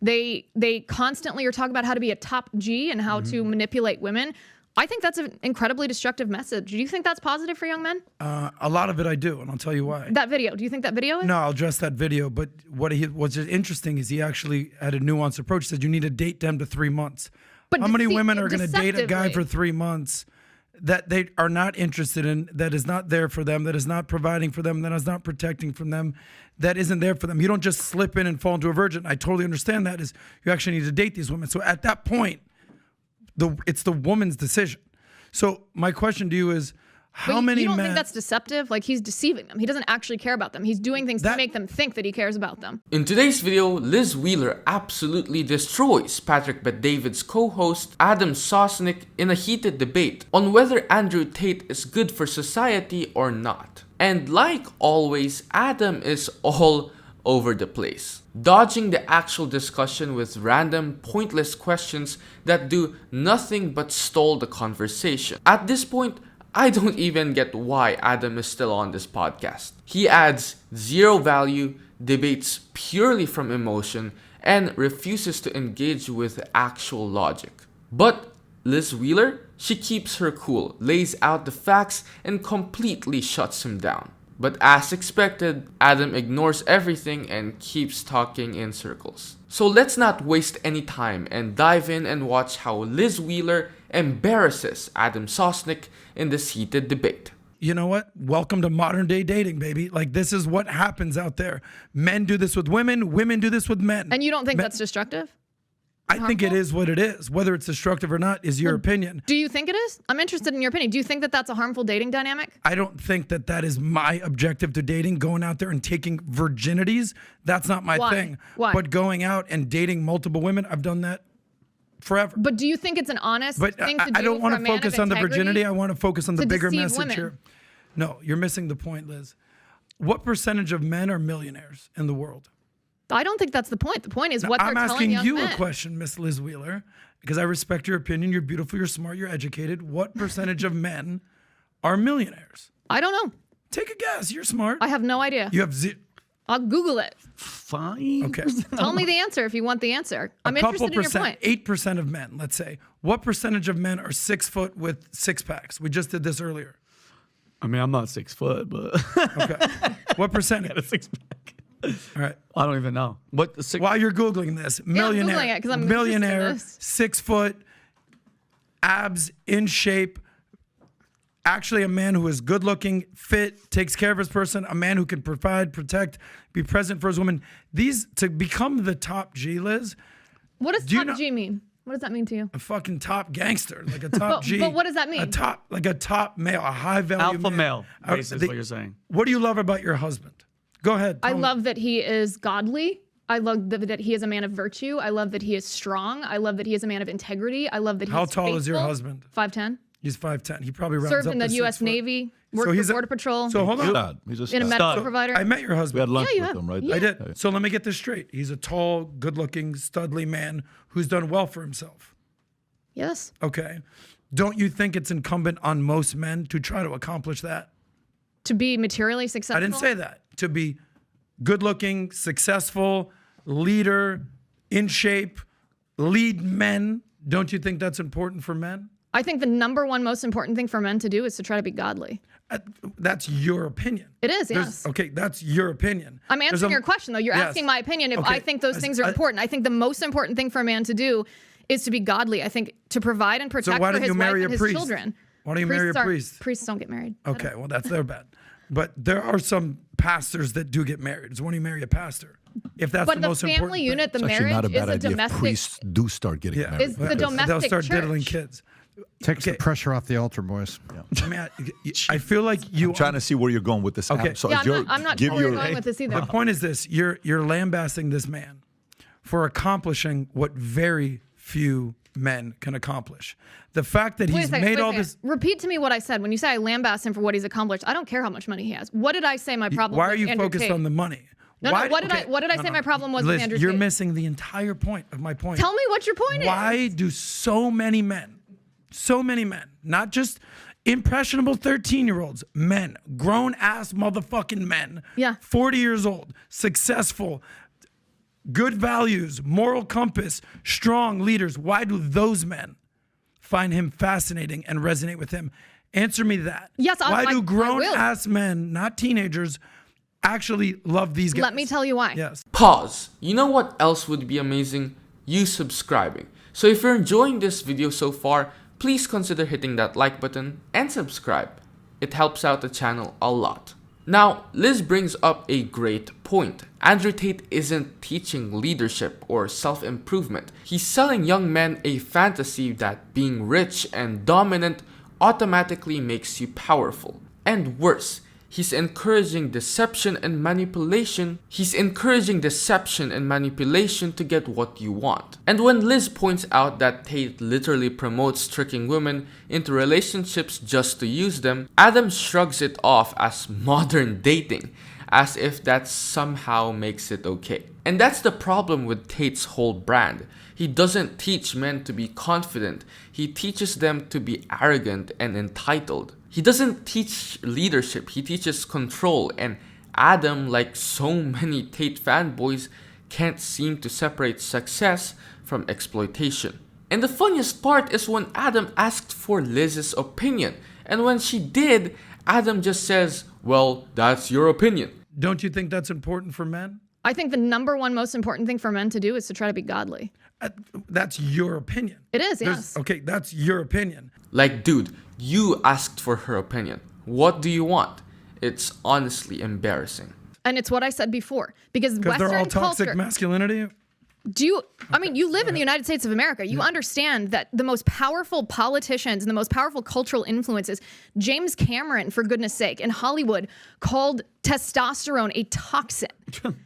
They constantly are talking about how to be a top G and how to manipulate women. I think that's an incredibly destructive message. Do you think that's positive for young men? A lot of it I do, and I'll tell you why. That video, do you think that video is? No, I'll address that video, but what's interesting is he actually had a nuanced approach. He said you need to date them to 3 months. How many women are going to date a guy for 3 months that they are not interested in, that is not there for them, that is not providing for them, that is not protecting from them, that isn't there for them? You don't just slip in and fall into a virgin. I totally understand that. Is you actually need to date these women. So at that point, it's the woman's decision. So my question to you is, how many men... You don't think that's deceptive? Like, he's deceiving them. He doesn't actually care about them. He's doing things to make them think that he cares about them. In today's video, Liz Wheeler absolutely destroys Patrick Bet-David's co-host Adam Sosnick in a heated debate on whether Andrew Tate is good for society or not. And like always, Adam is all over the place, dodging the actual discussion with random, pointless questions that do nothing but stall the conversation. At this point, I don't even get why Adam is still on this podcast. He adds zero value, debates purely from emotion, and refuses to engage with actual logic. But Liz Wheeler, she keeps her cool, lays out the facts, and completely shuts him down. But as expected, Adam ignores everything and keeps talking in circles. So let's not waste any time and dive in and watch how Liz Wheeler embarrasses Adam Sosnick in this heated debate. You know what? Welcome to modern day dating, baby. Like, this is what happens out there. Men do this with women. Women do this with men. And you don't think that's destructive? I think it is what it is. Whether it's destructive or not is your opinion. Do you think it is? I'm interested in your opinion. Do you think that that's a harmful dating dynamic? I don't think that that is my objective to dating, going out there and taking virginities. That's not my thing. Why? But going out and dating multiple women, I've done that forever. But do you think it's an honest thing to do? I don't want to focus on the virginity. I want to focus on the bigger message women. here. No, you're missing the point, Liz. What percentage of men are millionaires in the world? I don't think that's the point. The point is what they're telling young men. I'm asking you a question, Miss Liz Wheeler, because I respect your opinion. You're beautiful, you're smart, you're educated. What percentage of men are millionaires? I don't know. Take a guess. You're smart. I have no idea. You have zero. I'll Google it. Fine. Okay. Tell me the answer if you want the answer. I'm interested in your point. 8% of men, let's say. What percentage of men are 6 foot with six packs? We just did this earlier. I mean, I'm not 6 foot, but okay. What percentage? got a six pack. All right. I don't even know. What the While you're Googling this, millionaire, I'm Googling it 'cause I'm millionaire, interested in this. 6 foot, abs, in shape, actually a man who is good looking, fit, takes care of his person, a man who can provide, protect, be present for his woman. These, to become the top G, Liz. What does top G mean? What does that mean to you? A fucking top gangster, like a top G. But what does that mean? A top male, a high value alpha male, basically what you're saying. What do you love about your husband? Go ahead. I love that he is godly. I love that he is a man of virtue. I love that he is strong. I love that he is a man of integrity. I love that he's How tall faithful. is your husband? 5'10". He's 5'10". He probably rounds Served up in the to U.S. 6 foot. Navy. Worked for Border Patrol. So hold on. He's a In a stud. medical provider. I met your We husband. had lunch you with have. him, right? Yeah. I did. So let me get this straight. He's a tall, good-looking, studly man who's done well for himself. Yes. Okay. Don't you think it's incumbent on most men to try to accomplish that? To be materially successful? I didn't say that. To be good-looking, successful, leader, in shape, lead men. Don't you think that's important for men? I think the number one most important thing for men to do is to try to be godly. That's your opinion. It is, yes. Okay, that's your opinion. I'm answering your question, though. You're asking my opinion if I think those things are important. I think the most important thing for a man to do is to be godly. I think to provide and protect for his wife and his children. Why don't you marry a priest? Priests don't get married. Okay, well, that's their bad. But there are some pastors that do get married. So when you marry a pastor, if that's the most important thing. But the family unit, the It's actually marriage not a is bad a idea if domestic. priests do start getting married. Is the domestic They'll start church. diddling kids. Takes the pressure off the altar, boys. I mean, I feel like you. I'm trying to see where you're going with this. Okay. So Yeah, I'm not sure where you're going with this either. The point is this: you're lambasting this man for accomplishing what very few men can accomplish. The fact that he's made all this. Repeat to me what I said. When you say I lambast him for what he's accomplished, I don't care how much money he has. What did I say my problem was? Why are you focused on the money? No, what did I say my problem was Liz, with Andrew you're Tate? missing the entire point of my point. Tell me what your point is. Why do so many men, not just impressionable 13-year-olds, men, grown-ass motherfucking men, 40 years old, successful, good values, moral compass, strong leaders. Why do those men find him fascinating and resonate with him? Answer me that. Yes, why do grown-ass men, not teenagers, actually love these guys? Let me tell you why. Yes. Pause. You know what else would be amazing? You subscribing. So if you're enjoying this video so far, please consider hitting that like button and subscribe. It helps out the channel a lot. Now, Liz brings up a great point. Andrew Tate isn't teaching leadership or self-improvement. He's selling young men a fantasy that being rich and dominant automatically makes you powerful. And worse, he's encouraging deception and manipulation. He's encouraging deception and manipulation to get what you want. And when Liz points out that Tate literally promotes tricking women into relationships just to use them, Adam shrugs it off as modern dating, as if that somehow makes it okay. And that's the problem with Tate's whole brand. He doesn't teach men to be confident. He teaches them to be arrogant and entitled. He doesn't teach leadership, he teaches control, and Adam, like so many Tate fanboys, can't seem to separate success from exploitation. And the funniest part is when Adam asked for Liz's opinion, and when she did, Adam just says, well, that's your opinion. Don't you think that's important for men? I think the number one most important thing for men to do is to try to be godly. That's your opinion. It is, yes. Okay, that's your opinion. Like, dude, you asked for her opinion. What do you want? It's honestly embarrassing. And it's what I said before. Because Western they're all toxic culture, masculinity? you live in the United States of America. You understand that the most powerful politicians and the most powerful cultural influences, James Cameron, for goodness sake, in Hollywood, called testosterone a toxin.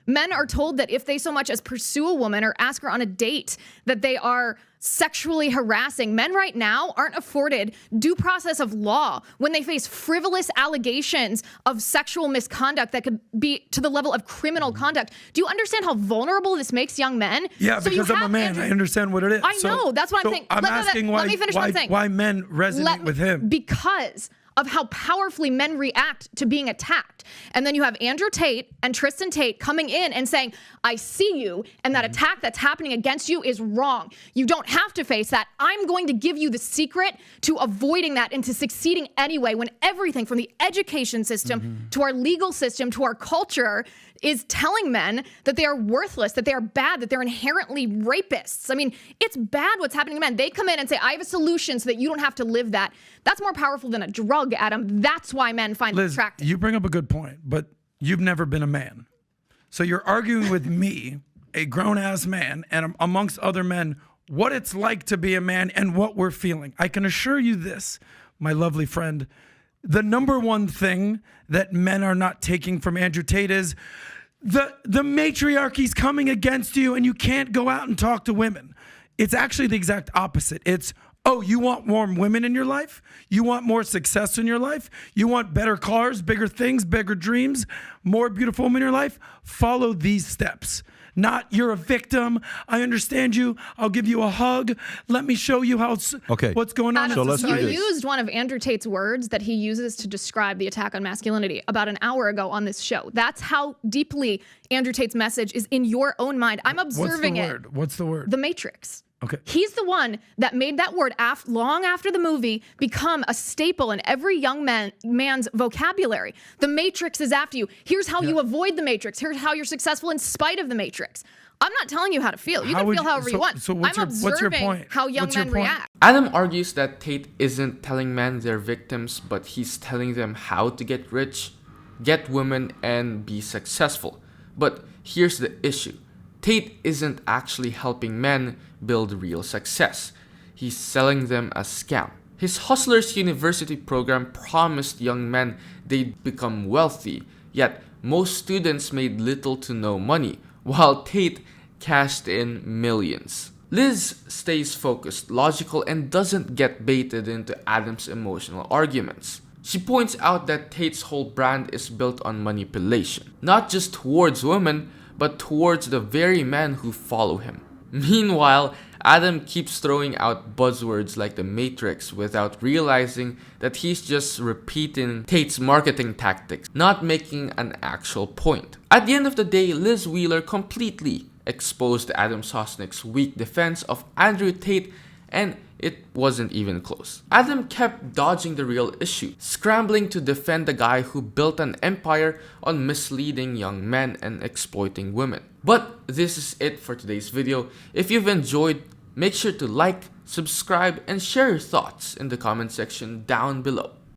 Men are told that if they so much as pursue a woman or ask her on a date, that they are sexually harassing. Men right now aren't afforded due process of law when they face frivolous allegations of sexual misconduct that could be to the level of criminal conduct. Do you understand how vulnerable this makes young men? Yeah, so because I'm a man. I understand what it is. I know. That's what I'm saying. I'm asking let me finish what I'm saying. Why men resonate with him. Because of how powerfully men react to being attacked. And then you have Andrew Tate and Tristan Tate coming in and saying, I see you, and that attack that's happening against you is wrong. You don't have to face that. I'm going to give you the secret to avoiding that and to succeeding anyway, when everything from the education system to our legal system to our culture is telling men that they are worthless, that they are bad, that they're inherently rapists. I mean, it's bad what's happening to men. They come in and say, I have a solution so that you don't have to live that. That's more powerful than a drug, Adam. That's why men find it attractive. You bring up a good point, but you've never been a man. So you're arguing with me, a grown-ass man, and amongst other men, what it's like to be a man and what we're feeling. I can assure you this, my lovely friend, the number one thing that men are not taking from Andrew Tate is the matriarchy's coming against you and you can't go out and talk to women. It's actually the exact opposite. It's, oh, you want more women in your life? You want more success in your life? You want better cars, bigger things, bigger dreams, more beautiful women in your life? Follow these steps. Not, you're a victim. I understand you. I'll give you a hug. Let me show you what's going on. Adam, so let's do this. You used one of Andrew Tate's words that he uses to describe the attack on masculinity about an hour ago on this show. That's how deeply Andrew Tate's message is in your own mind. I'm observing it. What's the word? The Matrix. Okay. He's the one that made that word long after the movie become a staple in every young man's vocabulary. The Matrix is after you. Here's how you avoid the Matrix. Here's how you're successful in spite of the Matrix. I'm not telling you how to feel. You can feel however you want. So what's your point? How young men react. Adam argues that Tate isn't telling men they're victims, but he's telling them how to get rich, get women, and be successful. But here's the issue. Tate isn't actually helping men build real success. He's selling them a scam. His Hustlers University program promised young men they'd become wealthy, yet most students made little to no money, while Tate cashed in millions. Liz stays focused, logical, and doesn't get baited into Adam's emotional arguments. She points out that Tate's whole brand is built on manipulation, not just towards women, but towards the very men who follow him. Meanwhile, Adam keeps throwing out buzzwords like the Matrix without realizing that he's just repeating Tate's marketing tactics, not making an actual point. At the end of the day, Liz Wheeler completely exposed Adam Sosnick's weak defense of Andrew Tate, and it wasn't even close. Adam kept dodging the real issue, scrambling to defend the guy who built an empire on misleading young men and exploiting women. But this is it for today's video. If you've enjoyed, make sure to like, subscribe, and share your thoughts in the comment section down below.